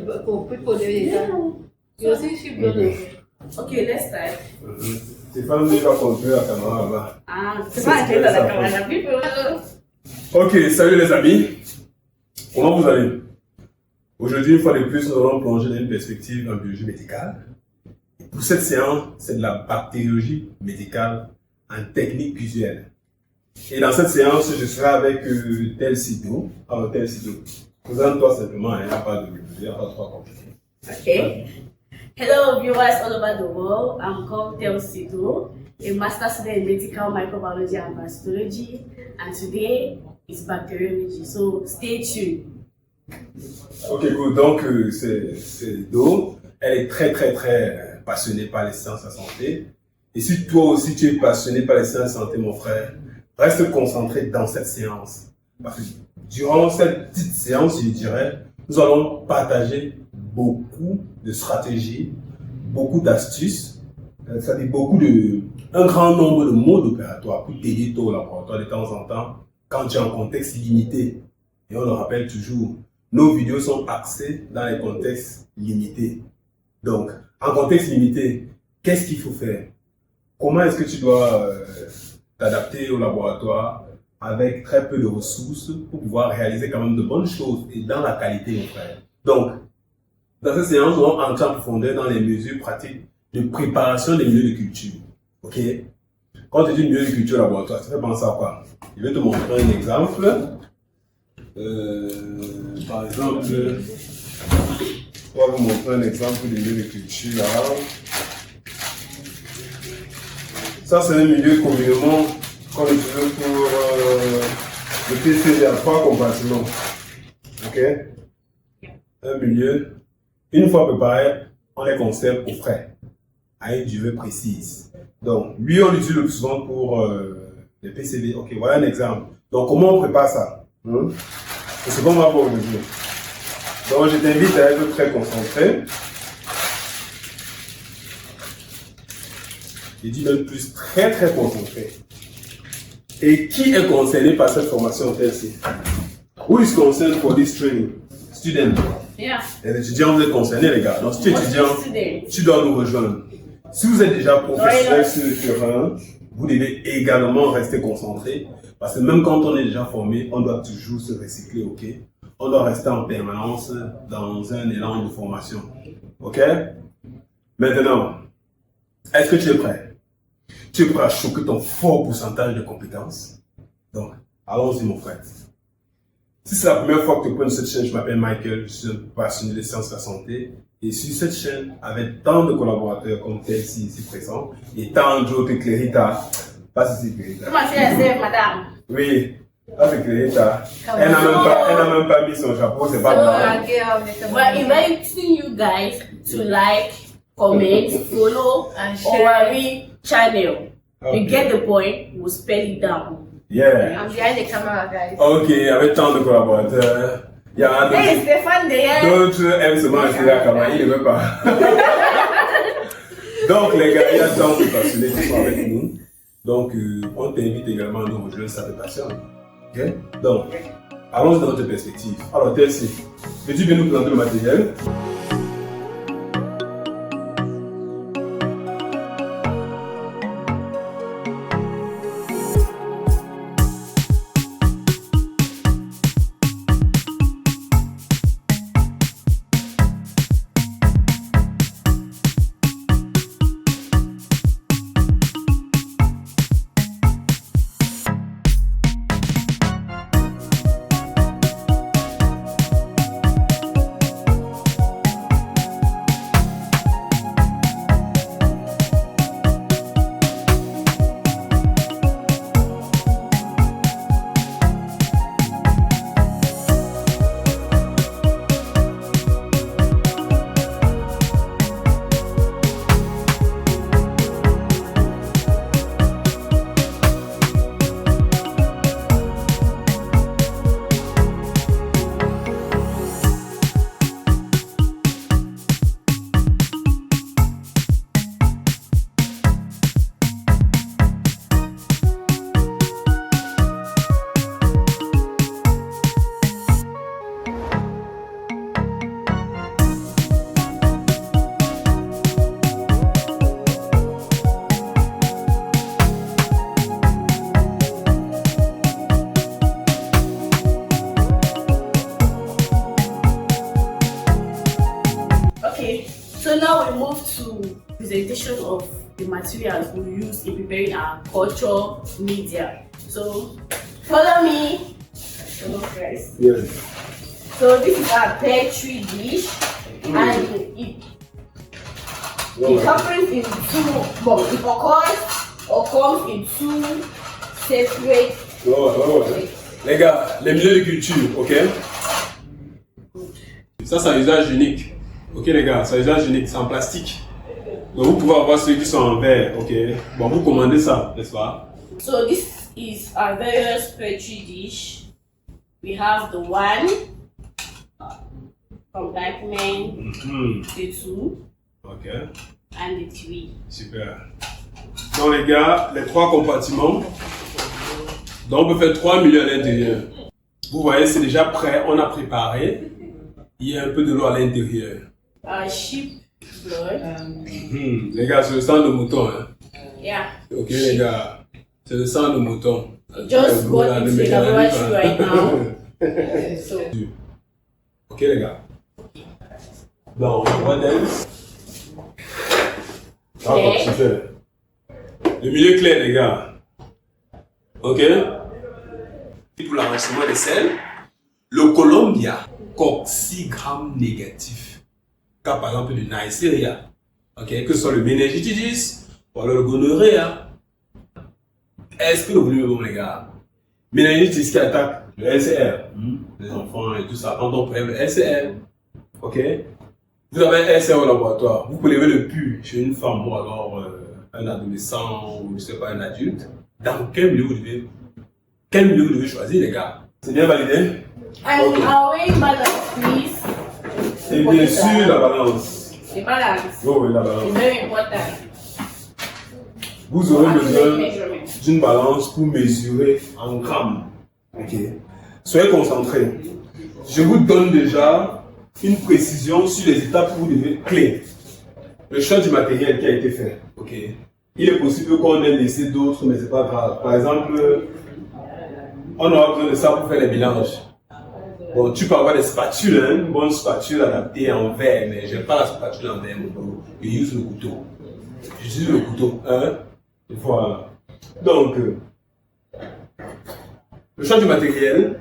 people doing that. You see, she built. Okay, let's start. C'est pas nous qui va contrôler la caméra là-bas. Ah, c'est pas un dans la caméra. People. Ok, salut les amis. Comment vous allez? Aujourd'hui, une fois de plus, nous allons plonger dans une perspective en biologie médicale. Et pour cette séance, c'est de la bactériologie médicale en technique visuelle. Et dans cette séance, je serai avec Tel Cito. Alors, Tel Cito, présente-toi simplement, il n'y a pas de trois compliqués. Okay. Hello, viewers all over the world. I'm called Tel Cito, a master student in medical microbiology and parasitology, and today is bacteriology. So stay tuned. Ok, good. Donc, c'est Do. Elle est très passionnée par les sciences de la santé. Et si toi aussi tu es passionné par les sciences de la santé, mon frère, reste concentré dans cette séance. Parce que durant cette petite séance, je dirais, nous allons partager beaucoup de stratégies, beaucoup d'astuces, c'est-à-dire un grand nombre de modes opératoires pour t'aider toi au laboratoire de temps en temps quand tu es en contexte limité. Et on le rappelle toujours, nos vidéos sont axées dans les contextes limités. Donc, en contexte limité, qu'est-ce qu'il faut faire? Comment est-ce que tu dois t'adapter au laboratoire avec très peu de ressources pour pouvoir réaliser quand même de bonnes choses et dans la qualité, mon frère? Donc, dans cette séance, on va entrer en profondeur dans les mesures pratiques de préparation des milieux de culture. Ok? Quand tu dis milieu de culture laboratoire, ça fait penser à quoi? Je vais te montrer un exemple. Par exemple, on va vous montrer un exemple de milieu de culture là. Ça, c'est un milieu communément qu'on utilise pour le PCV à 3 compartiments. Ok? Un milieu. Une fois préparé, on les conserve au frais, à une durée précise. Donc, lui, on l'utilise le plus souvent pour les PCV. Ok, voilà un exemple. Donc, comment on prépare ça? C'est ce qu'on va voir aujourd'hui. Donc, je t'invite à être très concentré. Je dis même plus très concentré. Et qui est concerné par cette formation TLC? Who is concerned for this training? Student. Yeah. Les étudiants, vous êtes concernés, les gars. Donc, si tu es étudiant, tu dois nous rejoindre. Si vous êtes déjà professionnel sur le terrain, vous devez également rester concentré. Parce que même quand on est déjà formé, on doit toujours se recycler, ok? On doit rester en permanence dans un élan de formation. Ok? Maintenant, est-ce que tu es prêt? Tu es prêt à choquer ton fort pourcentage de compétences? Donc, allons-y, mon frère. Si c'est la première fois que tu prends cette chaîne, je m'appelle Michael, je suis un passionné des sciences de la santé. Et sur cette chaîne, avec tant de collaborateurs comme tel ici présent, et tant d'autres, Clérita, pas si c'est Clérita. Comment tu es, madame? Oui, ça c'est Clérita. Elle n'a même pas mis son chapeau, c'est pas mal. We're inviting you guys to like, comment, follow, and share our channel. Okay. You get the point, we'll spell it down. Yeah. I'm behind the camera, guys. Ok, avec tant de collaborateurs, il y a Hey, Stéphane, d'autres aiment se manger la caméra, ils ne veulent pas. Donc les gars, il y a tant de passionnés qui sont avec nous. Donc on t'invite également à nous rejoindre, ça fait passion. Ok? Donc, allons dans notre perspective. Alors, TLC, veux-tu bien nous présenter le matériel? So now we move to presentation of the materials we use in preparing our culture media. So follow me. Yes. So this is our petri dish, and it happens in two, well, it occurs or comes in two separate. Les gars, les milieux de culture, ok? Ça, c'est un usage unique. Ok, les gars, c'est un usage unique, c'est en plastique. Donc, vous pouvez avoir ceux qui sont en verre, ok? Bon, vous commandez ça, n'est-ce pas? So, this is our various petri dish. We have the one from Blackman, the two, ok, and the three. Super. Donc, les gars, les trois compartiments. Donc, on peut faire 3 milieux à l'intérieur. Vous voyez, c'est déjà prêt, on a préparé. Il y a un peu de l'eau à l'intérieur. Sheep blood. Les gars, c'est le sang de mouton. Hein? Yeah. Ok, les gars, c'est le sang de mouton. Just go into the laboratory right now. So. Ok, les gars. Donc, what else? Okay. Super. Le milieu clair, les gars. Ok? Pour l'enregistrement des sels, le Columbia, coccigramme négatif. Cas par exemple du Neisseria, ok? Que ce soit le méningitis ou alors le gonorrhea. Est-ce que le volume est bon, les gars? Méningitis qui attaque le LCR, les enfants et tout ça, quand on prélève le LCR, ok? Vous avez un LCR au laboratoire, vous prélevez le pus chez une femme ou alors un adolescent ou je sais pas, un adulte. Dans quel milieu vous devez choisir, les gars? C'est bien validé? And our weighing balance, please. Et bien sûr, la balance. The balance Oh oui, la balance. is very important. Vous aurez besoin Measurement. d'une balance pour mesurer en grammes. Ok. Soyez concentrés. Je vous donne déjà une précision sur les étapes que vous devez clés. Le choix du matériel qui a été fait. Ok. Il est possible qu'on ait laissé d'autres, mais c'est pas grave. Par exemple, on aura besoin de ça pour faire les mélanges. Bon, tu peux avoir des spatules, hein, une bonne spatule adaptée en verre, mais j'aime pas la spatule en verre, j'utilise le couteau. J'utilise le couteau, hein. Voilà. Donc, le choix du matériel,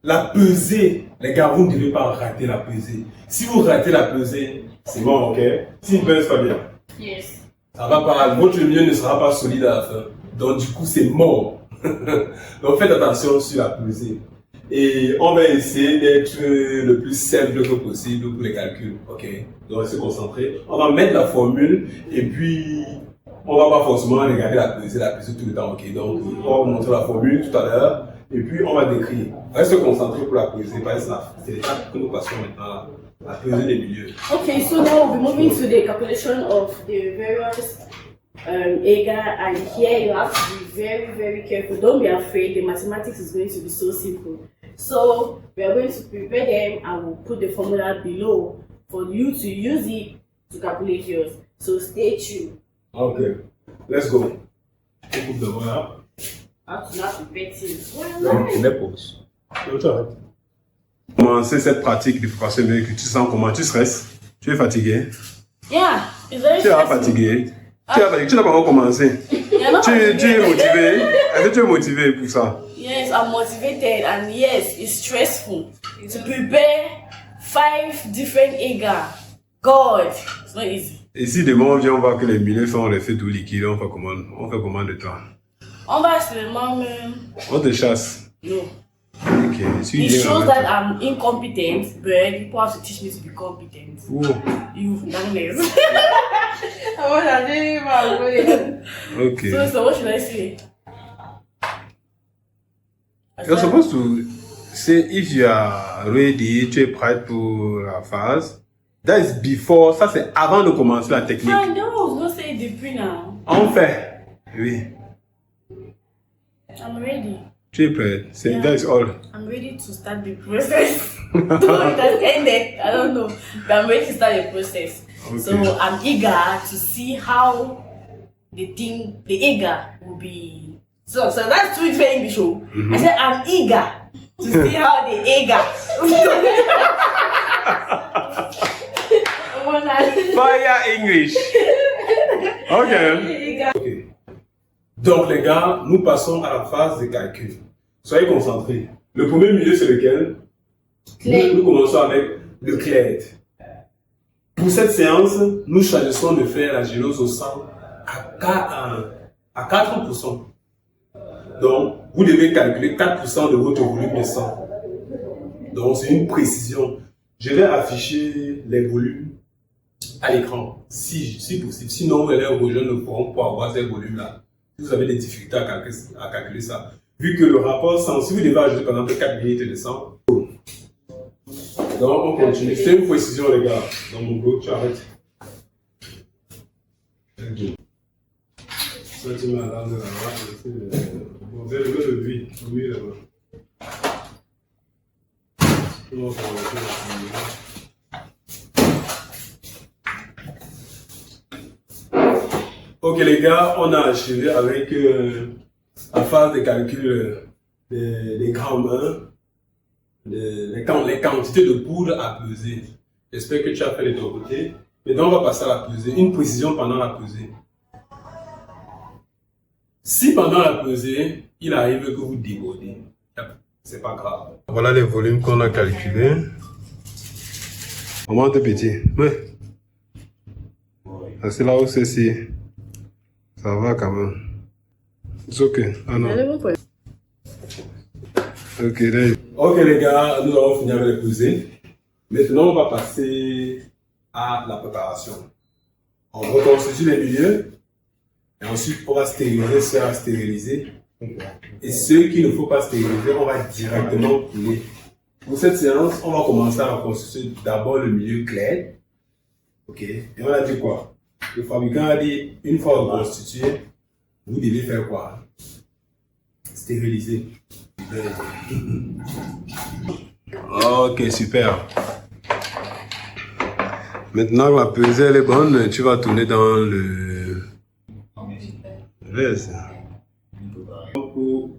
la pesée, les gars, vous ne devez pas rater la pesée. Si vous ratez la pesée, c'est bon, ok? Si ne pèse pas bien, Yes. ça va pas, votre milieu ne sera pas solide à la fin. Donc, du coup, c'est mort. Donc, faites attention sur la pesée. Et on va essayer d'être le plus simple que possible pour les calculs, ok? Donc, restez concentrés. On va mettre la formule et puis on va pas forcément regarder la pesée tout le temps, ok? Donc, on va vous montrer la formule tout à l'heure et puis on va décrire. Restez concentrés pour la pesée, parce que c'est l'étape que nous passons maintenant, la pesée des milieux. Okay, so now we'll be moving to the calculation of the various agar, and here you have to be very, very careful. Don't be afraid, the mathematics is going to be so simple. So we are going to prepare them and we'll put the formula below for you to use it to calculate yours. So stay tuned. Ok, let's go. On coupe de voilà. Up to now, prepare things. On est pause. Commencer cette pratique de préparation de tu sens comment? Tu stresses? Tu es fatigué? Yeah, it's very Tu es stressful. fatigué? Tu n'as pas encore commencé? You're not Tu es motivated. motivé? Est-ce que tu es motivé pour ça? Yes, I'm motivated, and yes, it's stressful to prepare 5 different agar. God, it's not easy. Et si demain on vient, on voit que les milieux sont les faits tout liquides, on fait comment de toi? On va seulement On te chasse. no. Ok. Si It viens shows avec that toi. I'm incompetent, but people have to teach me to be competent. Oh, You, darkness. ok. So what should I say? You're supposed to say if you are ready, tu es prête pour la phase. That is before, ça c'est avant de commencer la technique. I know, don't say depuis now. On fait. Oui. I'm ready. Tu es prête. C'est Yeah. that is all. I'm ready to start the process. Though it has ended, I don't know. But I'm ready to start the process. Okay. So I'm eager to see how the agar will be. So that's too very English. I said I'm eager to see how the agar. English. Ok. Ok. Donc les gars, nous passons à la phase de calcul. Soyez concentrés. Le premier milieu, c'est lequel? Nous commençons avec le CLED. Pour cette séance, nous choisissons de faire la gélose au sang à 4%. Donc, vous devez calculer 4% de votre volume de sang. Donc, c'est une précision. Je vais afficher les volumes à l'écran, si possible. Sinon, les jeunes ne pourront pas avoir ces volumes-là. Si vous avez des difficultés à calculer ça. Vu que le rapport sang, si vous devez ajouter par exemple 4 ml de sang, donc on continue. C'est une précision, les gars. Dans mon bloc, tu arrêtes. Ça, tu mets là, on va lever le vide, au milieu là-bas. Ok les gars, on a achevé avec la phase de calcul des grammes, hein, les quantités de poudre à peser. J'espère que tu as fait de ton côté. Maintenant, on va passer à la pesée. Une précision pendant la pesée. Si pendant la pesée, il arrive que vous débordez, c'est pas grave. Voilà les volumes qu'on a calculés. Comment t'es petit? Ouais. C'est là où c'est si. Ça va quand même. C'est ok. Ah non. Ok, ok les gars, nous avons fini avec les pesées. Maintenant, on va passer à la préparation. On reconstitue les milieux. Et ensuite, on va stériliser ceux à stériliser. Et ceux qu'il ne faut pas stériliser, on va directement couler. Pour cette séance, on va commencer à reconstituer d'abord le milieu clair. Ok. Et on a dit quoi? Le fabricant a dit, une fois reconstitué, vous devez faire quoi? Stériliser. Ok, super. Maintenant que la pesée elle est bonne, tu vas tourner dans le vase. Pour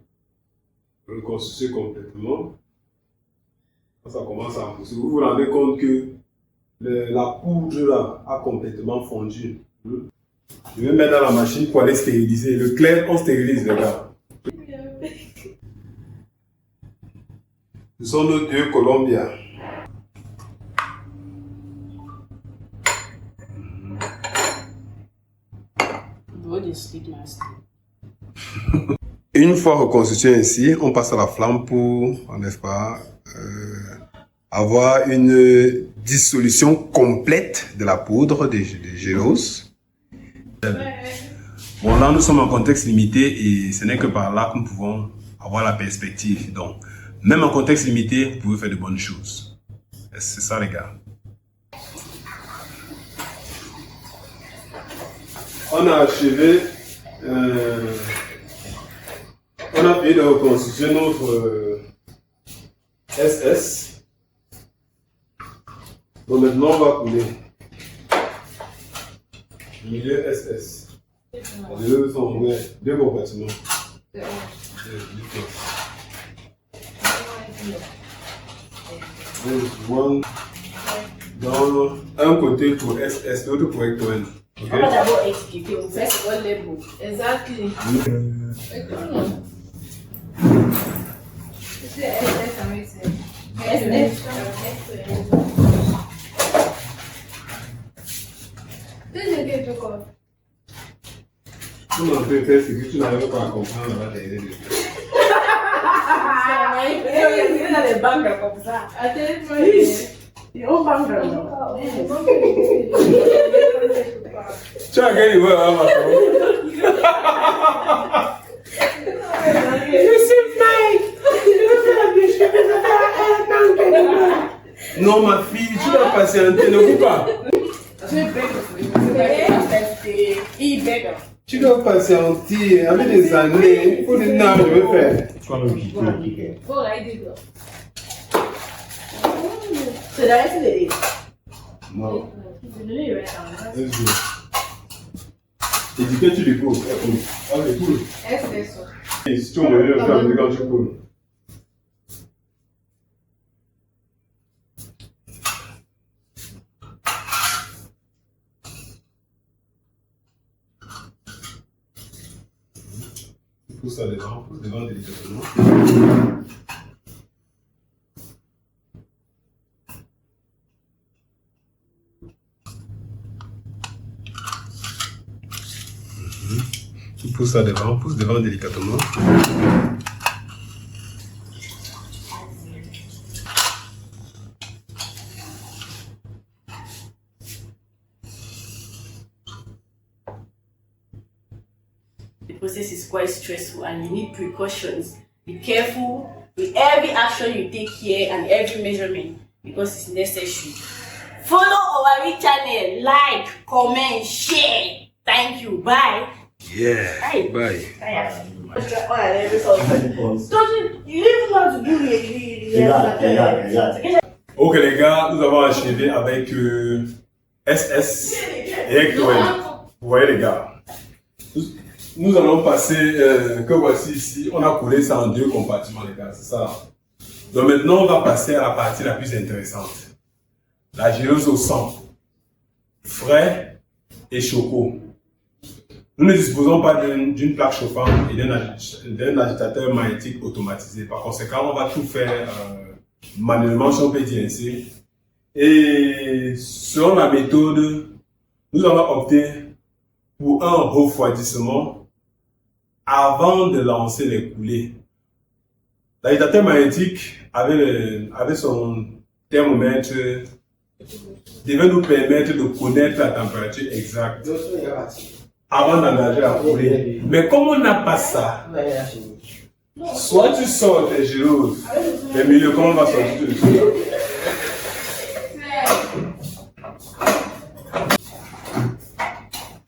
reconstituer complètement, ça commence à pousser. Vous vous rendez compte que la poudre là a complètement fondu. Je vais mettre dans la machine pour aller stériliser. Le clair, on stérilise les gars. Ce sont nos deux Colombiens. Une fois reconstitué ainsi, on passe à la flamme pour, n'est-ce pas, avoir une dissolution complète de la poudre de gélose. Bon, là, nous sommes en contexte limité et ce n'est que par là que nous pouvons avoir la perspective. Donc, même en contexte limité, vous pouvez faire de bonnes choses. C'est ça, les gars. On a achevé, on a fini de reconstituer notre SS. Donc maintenant on va couler. Milieu SS. Les deux sont deux compartiments. Dans un côté pour SS, l'autre pour Ectoine. Okay. On va d'abord expliquer, on fait ce qu'on les mots. Exactly. Tu m'as fait faire ce que tu n'avais pas à comprendre là derrière. Il y a des banques comme ça. Il y a un banque là. Tu as gagné, ouais, je suis Mike. Non, ma fille, tu dois patienter, ne coupe pas. Tu dois patienter, avec des années, il faut des nains, je vais faire. C'est là, c'est les. Non. Et dis que tu les coules. Ah, les coules. Et si tu me veux, je vais quand tu coules. pousse devant délicatement. Tu pousse devant délicatement. The process is quite stressful and you need precautions. Be careful with every action you take here and every measurement because it's necessary. Follow our channel, like, comment, share. Thank you. Bye. Yeah. Bye. Bye. Ok les gars, nous avons achevé avec SS et Ectoen. Vous voyez les gars. Nous allons passer, que voici ici, on a coulé ça en 2 compartiments les gars, c'est ça. Donc maintenant on va passer à la partie la plus intéressante. La géleuse au sang, frais et choco. Nous ne disposons pas d'une plaque chauffante et d'un agitateur magnétique automatisé. Par conséquent, on va tout faire manuellement, si on peut dire ainsi. Et selon la méthode, nous allons opter pour un refroidissement avant de lancer les coulées. L'agitateur magnétique, avec son thermomètre, devait nous permettre de connaître la température exacte avant d'engager la coulée. Mais comme on n'a pas ça, soit tu sors tes geloses, les milieux, comment on va sortir tout de suite?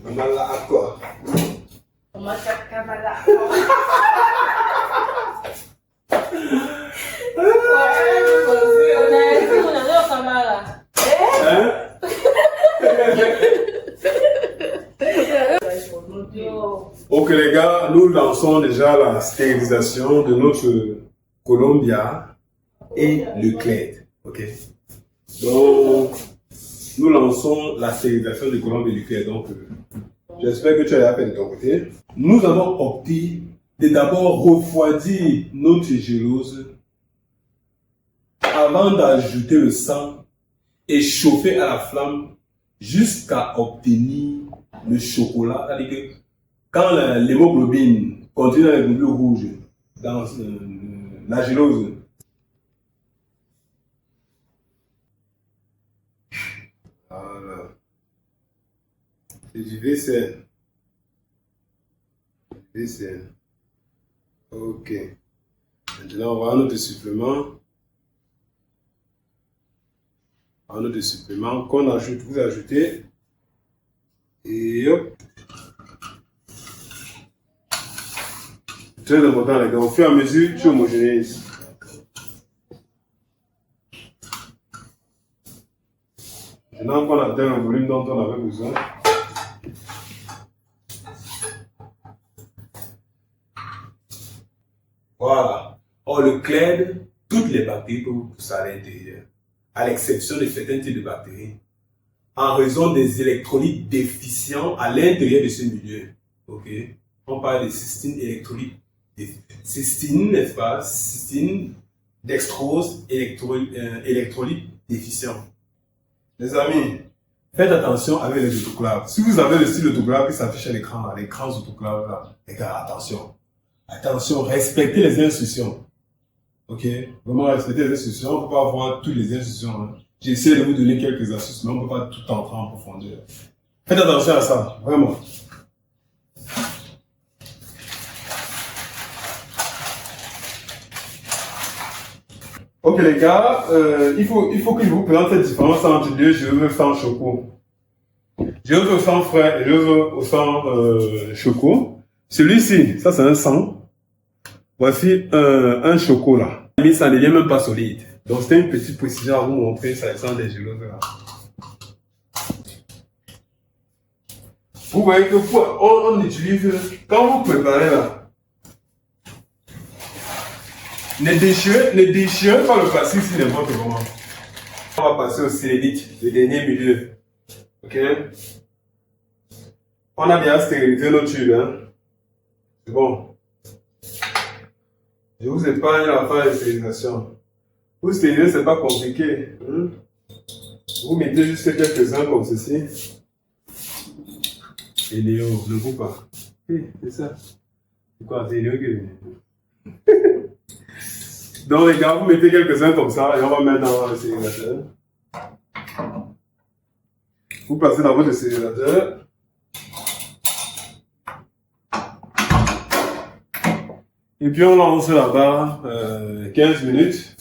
Kamala à quoi? Kamala. Hein? Ok les gars, nous lançons déjà la stérilisation de notre Columbia et le Cled. Ok. Donc, nous lançons la stérilisation de Columbia et du Cled. Donc, j'espère que tu as fait de ton côté. Nous avons opté de d'abord refroidir notre gélose avant d'ajouter le sang et chauffer à la flamme jusqu'à obtenir le chocolat. C'est-à-dire que quand l'hémoglobine contient les globules rouges dans la gélose, voilà. C'est du VCN. VCN. Ok. Maintenant, on va à notre supplément. Un autre supplément qu'on ajoute, vous ajoutez. Et hop. Très important les gars, au fur et à mesure, tu homogénéises. Maintenant qu'on atteint le volume dont on avait besoin. Voilà. Or le Cled, toutes les bactéries peuvent pousser à l'intérieur, à l'exception de certains types de bactéries, en raison des électrolytes déficients à l'intérieur de ce milieu. Ok? On parle de cystine électrolyte. Cystine, n'est-ce pas? Cystine, dextrose, électrolyte déficient. Les amis, faites attention avec les autoclaves. Si vous avez le style autoclave qui s'affiche à l'écran, les grands autoclaves là, les gars, attention. Attention, respectez les instructions. Ok? Vraiment respectez les instructions. On ne peut pas avoir toutes les instructions. Hein. J'essaie de vous donner quelques astuces, mais on ne peut pas tout entrer en profondeur. Faites attention à ça, vraiment. Ok les gars, il faut que je vous présente cette différence entre deux geloses sans choco. Gelose au sang frais et gelose au sang choco. Celui-ci, ça c'est un sang. Voici un choco là. Mais ça ne devient même pas solide. Donc c'était une petite précision à vous montrer, ça sent des geloses là. Vous voyez que on utilise, quand vous préparez là, ne déchirez pas le plastique si n'importe comment. On va passer au sélénite, le dernier milieu. Ok? On a bien stérilisé nos tubes, hein? C'est bon. Je vous épargne la phase de stérilisation. Pour stériliser, c'est pas compliqué. Hein? Vous mettez juste quelques-uns comme ceci. Et Léo, ne vous pas. Oui, c'est ça. C'est quoi, c'est Léo qui est venu. Donc les gars, vous mettez quelques-uns comme ça et on va mettre dans le stérilisateur. Vous placez dans votre stérilisateur. Et puis on lance là-bas 15 minutes.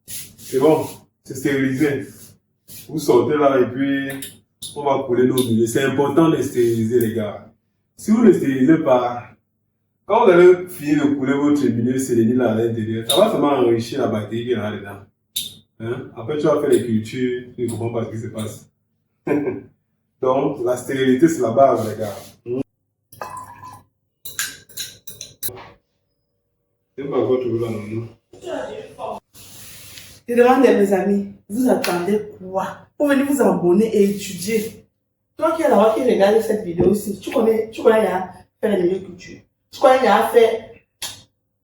C'est bon, c'est stérilisé. Vous sortez là et puis on va couler nos milieux. C'est important de stériliser les gars. Si vous ne stérilisez pas, quand vous allez finir de couler votre milieu sélénile à l'intérieur, ça va seulement enrichir la bactérie qui est là-dedans. Hein? Après tu vas faire les cultures, tu ne comprends pas ce qui se passe. Donc la stérilité c'est la base les gars. C'est pas encore toujours là non. Je demande à mes amis, vous attendez quoi pour venir vous abonner et étudier? Toi qui es là-bas, qui regarde cette vidéo aussi, tu connais il y a faire les milieux culture. Tu connais il y a faire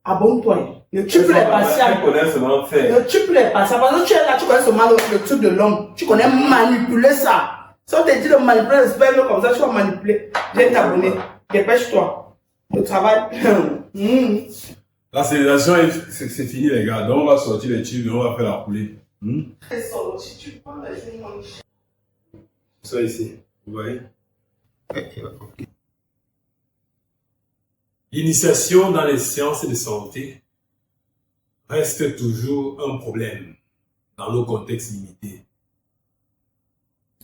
abonne-toi. Ne tue plus les patients. Ne tue plus les patients. Parce que tu es là, tu connais seulement le truc de l'homme. Tu connais manipuler ça. Si on te dit de manipuler le sperme comme ça, tu vas manipuler. Viens t'abonner. Dépêche-toi. Le travail. La stérilisation, c'est fini les gars. Donc on va sortir les tubes et on va faire la coulée. Ça ici, vous voyez? L'initiation dans les sciences de santé reste toujours un problème dans nos contextes limités.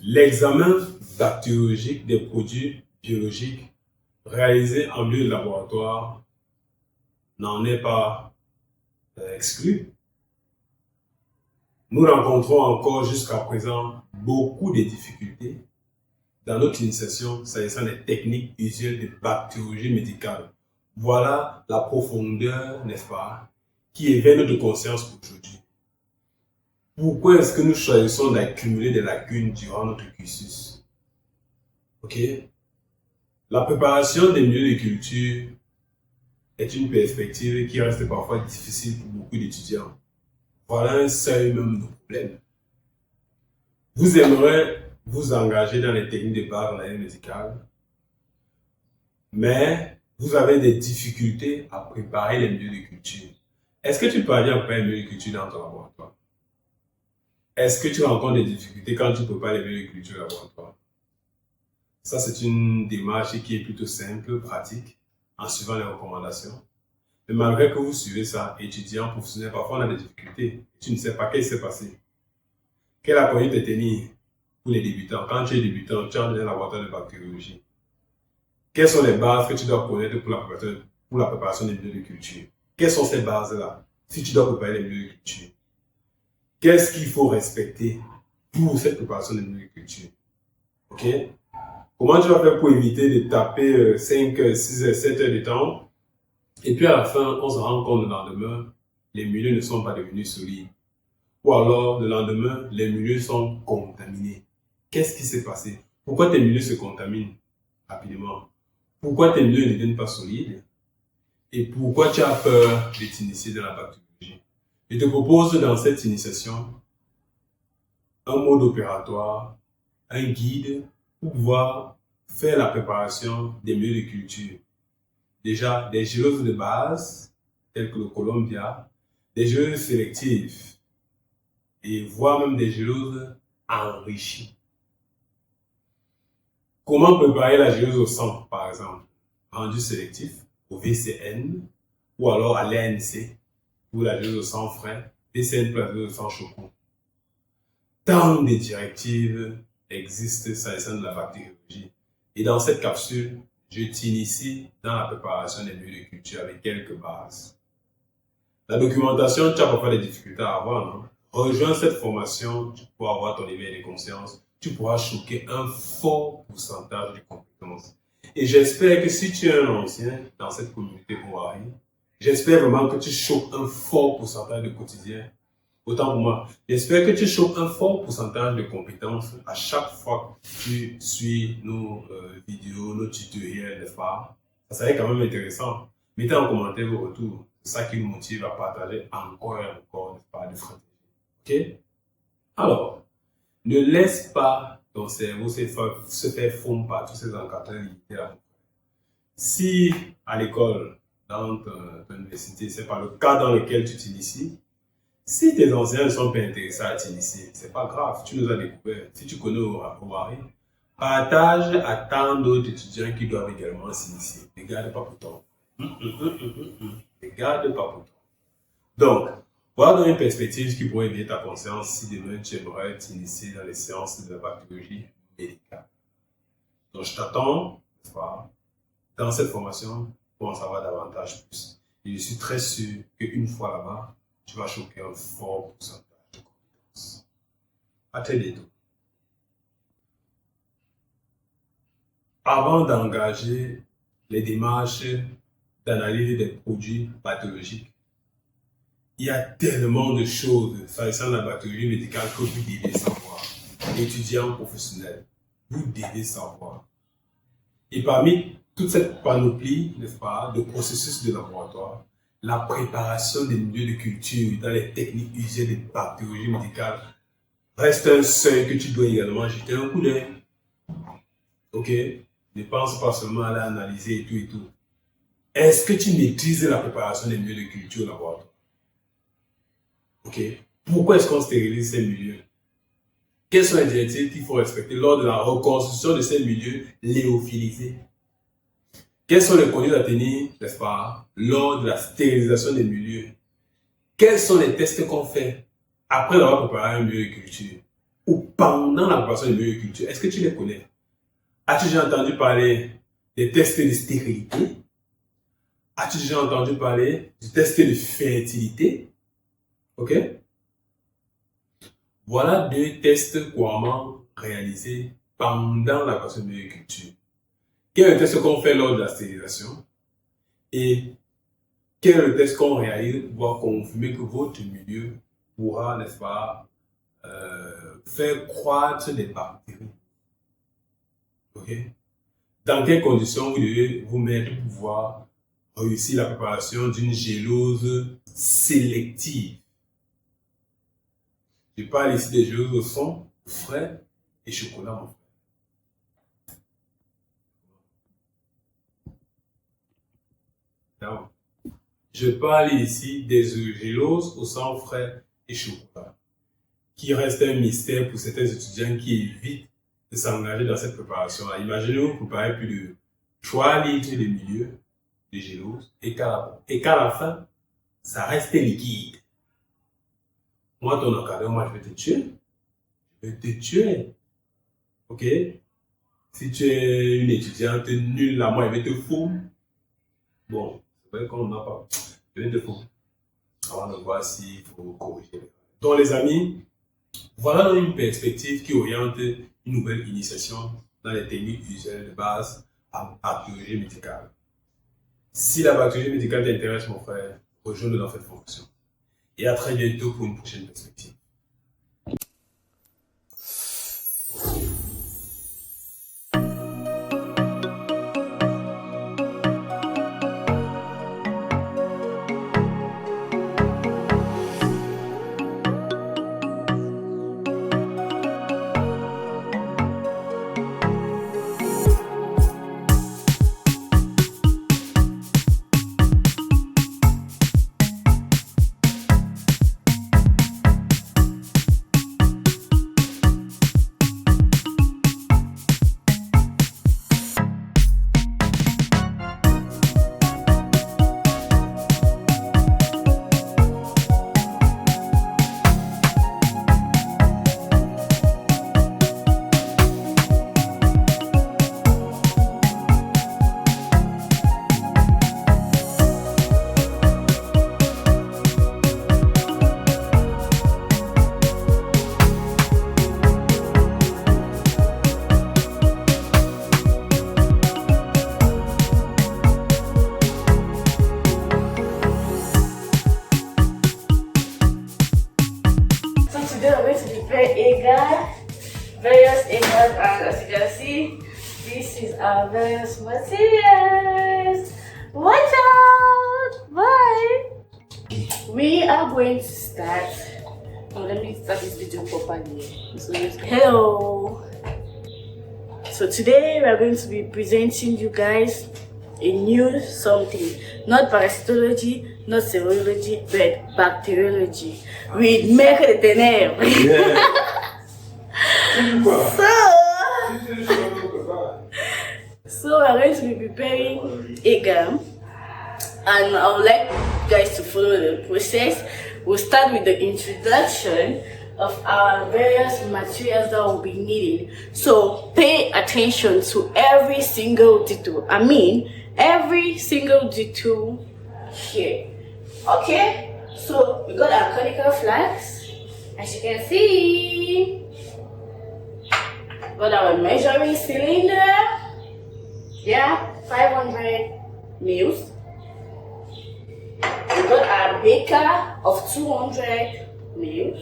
L'examen bactériologique des produits biologiques réalisé en milieu de laboratoire n'en est pas exclu. Nous rencontrons encore jusqu'à présent beaucoup de difficultés dans notre initiation s'agissant des techniques usuelles de bactériologie médicale. Voilà la profondeur, n'est-ce pas, qui éveille notre conscience aujourd'hui. Pourquoi est-ce que nous choisissons d'accumuler des lacunes durant notre cursus? Ok? La préparation des milieux de culture est une perspective qui reste parfois difficile pour beaucoup d'étudiants. Voilà un seuil même de problème. Vous aimeriez vous engager dans les techniques de base en année médicale, mais vous avez des difficultés à préparer les milieux de culture. Est-ce que tu parviens à préparer les milieux de culture dans ton laboratoire? Est-ce que tu rencontres des difficultés quand tu prépares les milieux de culture au laboratoire? Ça, c'est une démarche qui est plutôt simple, pratique, en suivant les recommandations. Mais malgré que vous suivez ça, étudiants, professionnels, parfois on a des difficultés. Tu ne sais pas qu'est-ce qui s'est passé. Quelle a connu de tenir pour les débutants? Quand tu es débutant, tu as un laboratoire de bactériologie. Quelles sont les bases que tu dois connaître pour la préparation des milieux de culture? Quelles sont ces bases-là si tu dois préparer les milieux de culture? Qu'est-ce qu'il faut respecter pour cette préparation des milieux de culture? Ok? Comment tu vas faire pour éviter de taper 5, 6, 7 heures de temps? Et puis à la fin, on se rend compte le lendemain, les milieux ne sont pas devenus solides. Ou alors, le lendemain, les milieux sont contaminés. Qu'est-ce qui s'est passé? Pourquoi tes milieux se contaminent rapidement? Pourquoi tes milieux ne deviennent pas solides? Et pourquoi tu as peur de t'initier dans la bactériologie? Je te propose dans cette initiation un mode opératoire, un guide pour pouvoir faire la préparation des milieux de culture. Déjà, des géloses de base, telles que le Columbia, des géloses sélectives, et voire même des géloses enrichies. Comment préparer la gélose au sang, par exemple? Rendu sélectif, au VCN, ou alors à l'ANC, pour la gélose au sang frais, VCN pour la gélose au sang choco. Tant de directives existent s'agissant de la bactériologie. Et dans cette capsule, je t'initie dans la préparation des milieux de culture avec quelques bases. La documentation, tu as parfois des difficultés à avoir, non? Rejoins cette formation, tu pourras avoir ton éveil de conscience, tu pourras choquer un fort pourcentage de compétences. Et j'espère que si tu es un ancien dans cette communauté Owari, j'espère vraiment que tu choques un fort pourcentage de quotidien. Autant pour moi, j'espère que tu choques un fort pourcentage de compétences à chaque fois que tu suis nos vidéos, nos tutoriels, n'est-ce pas? Ça serait quand même intéressant. Mettez en commentaire vos retours. C'est ça qui nous motive à partager encore et encore, n'est-ce pas, des stratégies. Ok? Alors, ne laisse pas ton cerveau se faire fondre par tous ces encadreurs limités là. Si à l'école, dans ton université, c'est pas le cas dans lequel tu t'inities, si tes enseignants ne sont pas intéressés à t'initier, c'est pas grave, tu nous as découvert. Si tu connais au mari, partage à tant d'autres étudiants qui doivent également s'initier. Ne garde pas pour toi. Ne garde pas pour toi. Donc, voilà dans une perspective qui pourrait éveiller ta conscience si demain tu aimerais t'initier dans les sciences de la bactériologie médicale. Donc, je t'attends, n'est-ce pas, dans cette formation pour en savoir davantage plus. Et je suis très sûr qu'une fois là-bas, tu vas choquer un fort pourcentage de compétences. À très bientôt. Avant d'engager les démarches d'analyse des produits pathologiques, il y a tellement de choses s'agissant de la bactériologie médicale que vous devez savoir. Étudiants professionnels, vous devez savoir. Et parmi toute cette panoplie, n'est-ce pas, de processus de laboratoire, la préparation des milieux de culture dans les techniques usées de bactériologie médicale reste un seuil que tu dois également jeter un coup d'œil. Ok? Ne pense pas seulement à l'analyser et tout et tout. Est-ce que tu maîtrises la préparation des milieux de culture au laboratoire? Ok? Pourquoi est-ce qu'on stérilise ces milieux? Quelles sont les directives qu'il faut respecter lors de la reconstruction de ces milieux léophilisés? Quelles sont les conduites à tenir, n'est-ce pas, lors de la stérilisation des milieux? Quels sont les tests qu'on fait après avoir préparé un milieu de culture ou pendant la préparation du milieu de culture? Est-ce que tu les connais? As-tu déjà entendu parler des tests de stérilité? As-tu déjà entendu parler du test de fertilité? Ok? Voilà deux tests couramment réalisés pendant la préparation du milieu de culture. Quel est le test qu'on fait lors de la stérilisation? Et quel est le test qu'on réalise pour pouvoir confirmer que votre milieu pourra, n'est-ce pas, faire croître des bactéries? Ok? Dans quelles conditions vous devez vous mettre pour pouvoir réussir la préparation d'une gélose sélective? Je parle ici des géloses au son, frais et chocolat, mon frère. Je parle ici des géloses au sang frais et chocolat, qui reste un mystère pour certains étudiants qui évitent de s'engager dans cette préparation-là. Imaginez-vous préparer plus de 3 litres de milieu de gélose et qu'à la fin, ça reste liquide. Moi, ton encadreur, moi, je vais te tuer. Je vais te tuer. Ok? Si tu es une étudiante nulle là, moi, je vais te foutre. Bon, c'est vrai qu'on n'a pas. Je vais te foutre. Avant de voir s'il faut corriger. Donc, les amis, voilà une perspective qui oriente une nouvelle initiation dans les techniques usuelles de base en bactériologie médicale. Si la bactériologie médicale t'intéresse, mon frère, rejoins-nous dans cette formation. Et à très bientôt pour une prochaine perspective. Various angles, and as you can see, this is our various materials. Watch out! Bye! We are going to start. Oh, let me start this video properly. Hello. So today we are going to be presenting you guys a new something. Not parasitology, not serology, but bacteriology. With Maître de Ténèbres. Yeah. So we are going to be preparing a gum, and I would like you guys to follow the process. We'll start with the introduction of our various materials that we'll be needing. So pay attention to every single detail. I mean, every single detail here. Okay? So we got our conical flask, as you can see. Got our measuring cylinder. Yeah, 500 mils. We got our beaker of 200 mils.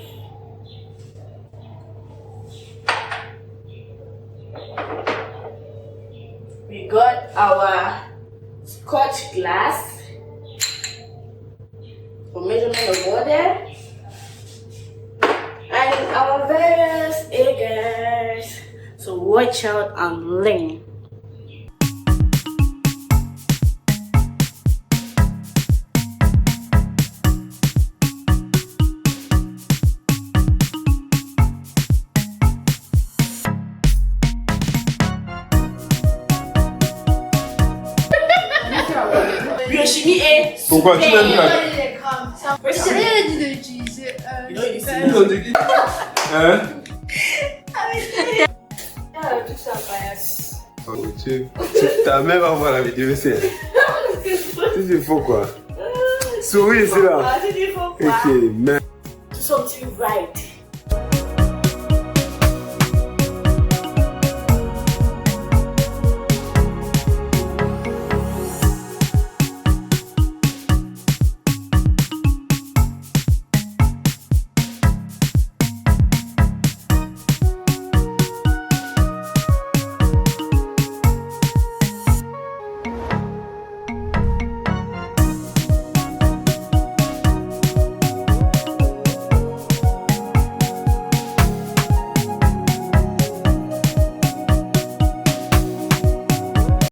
We got our Scotch glass for measurement of water, and our various aegers. So watch out and learn. Biochimie et Pourquoi tu m'as dit là? J'ai rien dit d'utiliser. Ils ont dit qui? Hein? tout ça passe. Oh, ta mère va voir la vidéo, c'est. C'est faux quoi. Souris, c'est là. C'est du faux quoi. Ok, mais. Do something right.